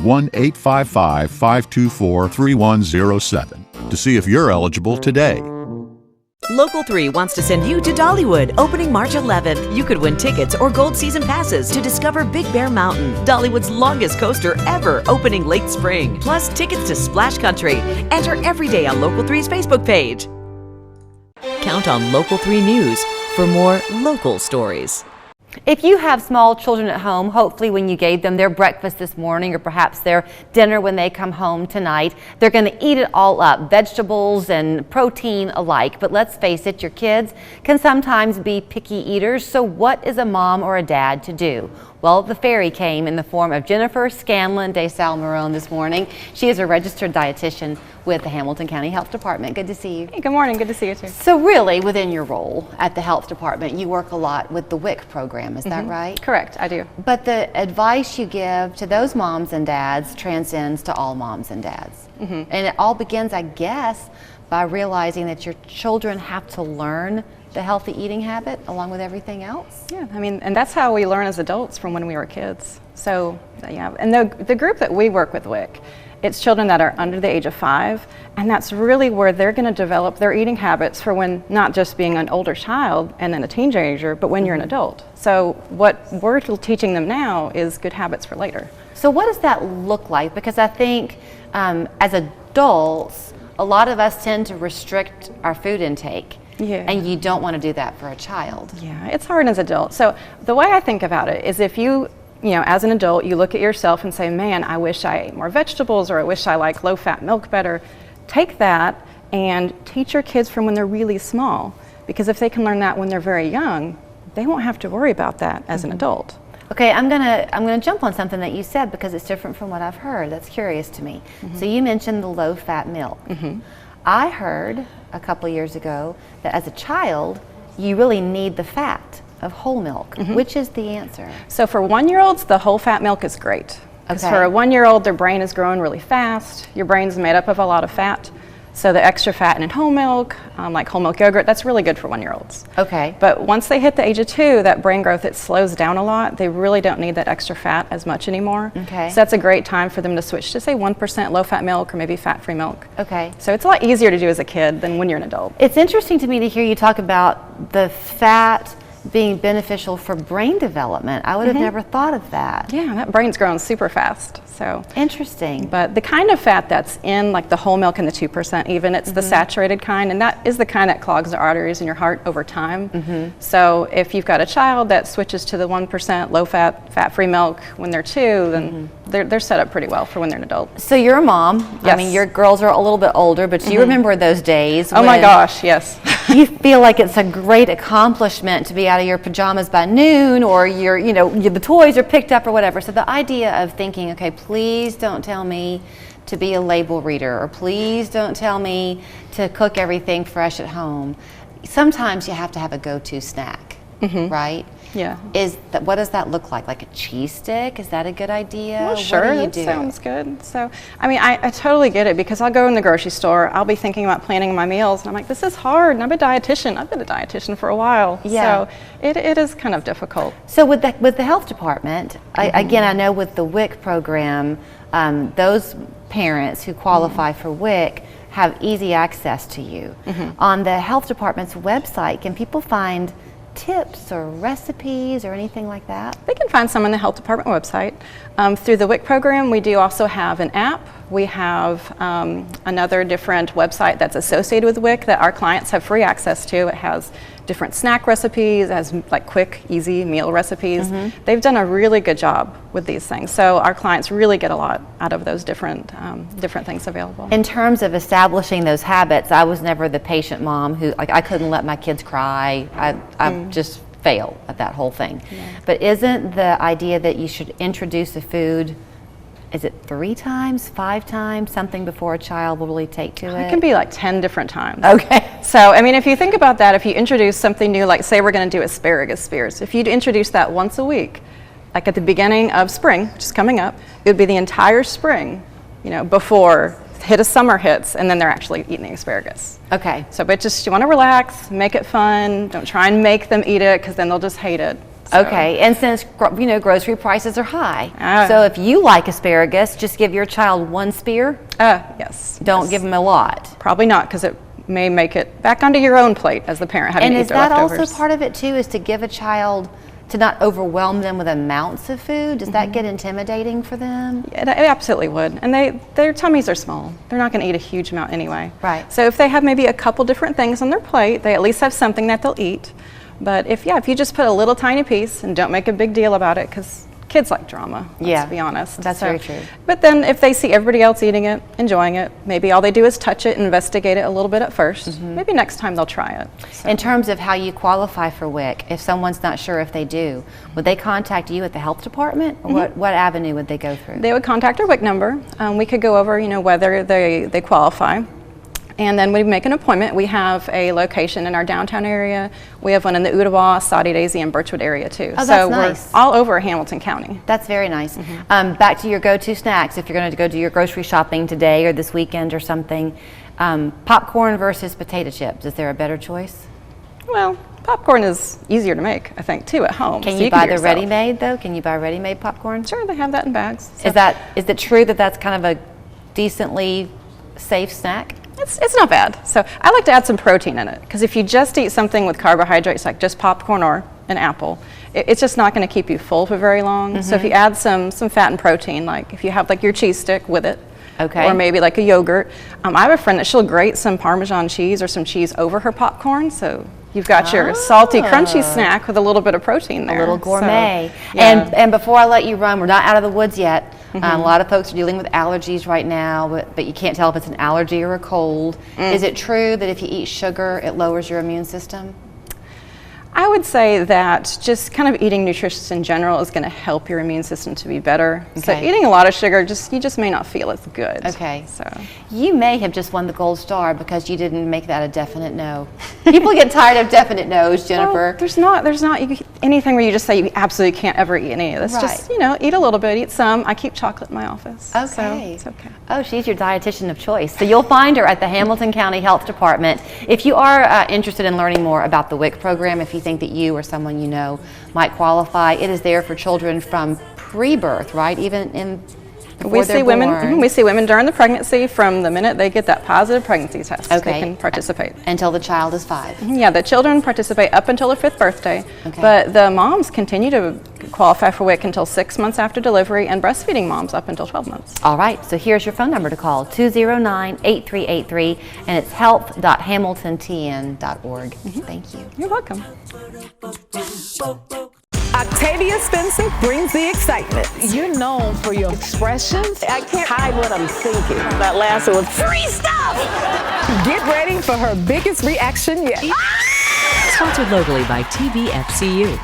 1-855-524-3107 to see if you're eligible today. Local 3 wants to send you to Dollywood, opening March 11th. You could win tickets or gold season passes to discover Big Bear Mountain, Dollywood's longest coaster ever, opening late spring. Plus tickets to Splash Country. Enter every day on Local 3's Facebook page. Count on Local 3 News for more local stories. If you have small children at home, hopefully when you gave them their breakfast this morning or perhaps their dinner when they come home tonight, they're going to eat it all up, vegetables and protein alike. But let's face it, your kids can sometimes be picky eaters. So what is a mom or a dad to do? Well, the fairy came in the form of Jennifer Scanlon de Salmarone this morning. She is a registered dietitian with the Hamilton County Health Department. Good to see you. Hey, good morning. Good to see you too. So really, within your role at the health department, you work a lot with the WIC program. Is that right? Correct, I do. But the advice you give to those moms and dads transcends to all moms and dads. And it all begins, I guess, by realizing that your children have to learn the healthy eating habit along with everything else. Yeah, I mean, and that's how we learn as adults from when we were kids. So, yeah, and the group that we work with WIC, it's children that are under the age of 5, and that's really where they're going to develop their eating habits for when not just being an older child and then a teenager, but when you're an adult. So what we're teaching them now is good habits for later. So what does that look like? Because I think as adults, a lot of us tend to restrict our food intake. Yeah. And you don't want to do that for a child. Yeah, it's hard as an adult. So the way I think about it is if you know, as an adult, you look at yourself and say, man, I wish I ate more vegetables, or I wish I like low-fat milk better. Take that and teach your kids from when they're really small. Because if they can learn that when they're very young, they won't have to worry about that as an adult. Okay, I'm gonna jump on something that you said because it's different from what I've heard. That's curious to me. So you mentioned the low-fat milk. I heard a couple years ago that as a child, you really need the fat of whole milk. Which is the answer? So for 1-year-olds, the whole fat milk is great. Because for a 1-year-old, their brain is growing really fast. Your brain's made up of a lot of fat. So the extra fat in whole milk, like whole milk yogurt, that's really good for 1-year-olds. Okay. But once they hit the age of 2, that brain growth, it slows down a lot. They really don't need that extra fat as much anymore. Okay. So that's a great time for them to switch to, say, 1% low-fat milk or maybe fat-free milk. Okay. So it's a lot easier to do as a kid than when you're an adult. It's interesting to me to hear you talk about the fat being beneficial for brain development. I would have never thought of that. Yeah, that brain's growing super fast. So interesting. But the kind of fat that's in like the whole milk and the 2% even, it's the saturated kind, and that is the kind that clogs the arteries in your heart over time. So if you've got a child that switches to the 1% low-fat, fat-free milk when they're 2, then they're set up pretty well for when they're an adult. So you're a mom. Yes. I mean, your girls are a little bit older, but you remember those days. Oh my gosh, yes. You feel like it's a great accomplishment to be out of your pajamas by noon, or the toys are picked up or whatever. So the idea of thinking, okay, please don't tell me to be a label reader, or please don't tell me to cook everything fresh at home. Sometimes you have to have a go-to snack, right? Yeah. What does that look like? Like a cheese stick? Is that a good idea? Well, sure, what do you that do? sounds good. So, I mean, I totally get it, because I'll go in the grocery store, I'll be thinking about planning my meals, and I'm like, this is hard, and I'm a dietitian. I've been a dietitian for a while. Yeah. So it is kind of difficult. So with the health department, again, I know with the WIC program, those parents who qualify for WIC have easy access to you. On the health department's website, can people find tips or recipes or anything like that? They can find some on the health department website. Through the WIC program, we do also have an app. We have another different website that's associated with WIC that our clients have free access to. It has different snack recipes, it has like quick, easy meal recipes. They've done a really good job with these things. So our clients really get a lot out of those different things available. In terms of establishing those habits, I was never the patient mom who, like, I couldn't let my kids cry. I just fail at that whole thing. But isn't the idea that you should introduce a food, is it 3 times, 5 times, something before a child will really take to it? It can be like 10 different times. Okay. So, I mean, if you think about that, if you introduce something new, like say we're going to do asparagus spears, if you'd introduce that once a week, like at the beginning of spring, which is coming up, it would be the entire spring, before summer hits, and then they're actually eating the asparagus. Okay. So, but just, you want to relax, make it fun, don't try and make them eat it, because then they'll just hate it. So. Okay, and since grocery prices are high, Ah. so if you like asparagus, just give your child 1 spear. Yes. Don't yes. give them a lot. Probably not, because it may make it back onto your own plate as the parent having And to eat is their that leftovers. also part of it too? Is to give a child, to not overwhelm them with amounts of food? Does that get intimidating for them? It absolutely would. And their tummies are small. They're not going to eat a huge amount anyway. Right. So if they have maybe a couple different things on their plate, they at least have something that they'll eat. But if you just put a little tiny piece and don't make a big deal about it, because kids like drama, let's be honest. That's very true. But then if they see everybody else eating it, enjoying it, maybe all they do is touch it, investigate it a little bit at first. Maybe next time they'll try it. So. In terms of how you qualify for WIC, if someone's not sure if they do, would they contact you at the health department, or what avenue would they go through? They would contact our WIC number. We could go over, whether they qualify. And then we make an appointment. We have a location in our downtown area. We have one in the Ottawa, Saudi Daisy, and Birchwood area too. Oh, that's so nice. We're all over Hamilton County. That's very nice. Back to your go-to snacks. If you're going to go do your grocery shopping today or this weekend or something, popcorn versus potato chips. Is there a better choice? Well, popcorn is easier to make, I think, too, at home. Can So you can buy do the yourself. ready-made though? Can you buy ready-made popcorn? Sure, they have that in bags. So Is it true that that's kind of a decently safe snack? It's not bad. So I like to add some protein in it, because if you just eat something with carbohydrates like just popcorn or an apple, it's just not going to keep you full for very long. So if you add some fat and protein, like if you have like your cheese stick with it, Okay. or maybe like a yogurt. I have a friend that she'll grate some Parmesan cheese or some cheese over her popcorn, so you've got your salty, crunchy snack with a little bit of protein there. A little gourmet. So, yeah. And before I let you run, we're not out of the woods yet. A lot of folks are dealing with allergies right now, but you can't tell if it's an allergy or a cold. Is it true that if you eat sugar, it lowers your immune system? I would say that just kind of eating nutritious in general is going to help your immune system to be better. So Okay. eating a lot of sugar, you just may not feel as good. Okay. So You may have just won the gold star because you didn't make that a definite no. People get tired of definite no's, Jennifer. well, there's not anything where you just say you absolutely can't ever eat any of this. Right. Just eat a little bit, eat some. I keep chocolate in my office. So Okay. it's okay. Oh, she's your dietitian of choice. So you'll find her at the Hamilton County Health Department. If you are interested in learning more about the WIC program, if you think that you or someone you know might qualify, it is there for children from pre-birth, right? Even in before they're born. We see women during the pregnancy from the minute they get that positive pregnancy test. Okay. They can participate. Until the child is 5. Yeah, the children participate up until their 5th birthday, Okay. but the moms continue to qualify for WIC until 6 months after delivery, and breastfeeding moms up until 12 months. All right, so here's your phone number to call, 209-8383, and it's health.hamiltontn.org. Thank you. You're welcome. Octavia Spencer brings the excitement. You're known for your expressions. I can't hide what I'm thinking. That last one was free stuff. Get ready for her biggest reaction yet. Sponsored locally by TVFCU.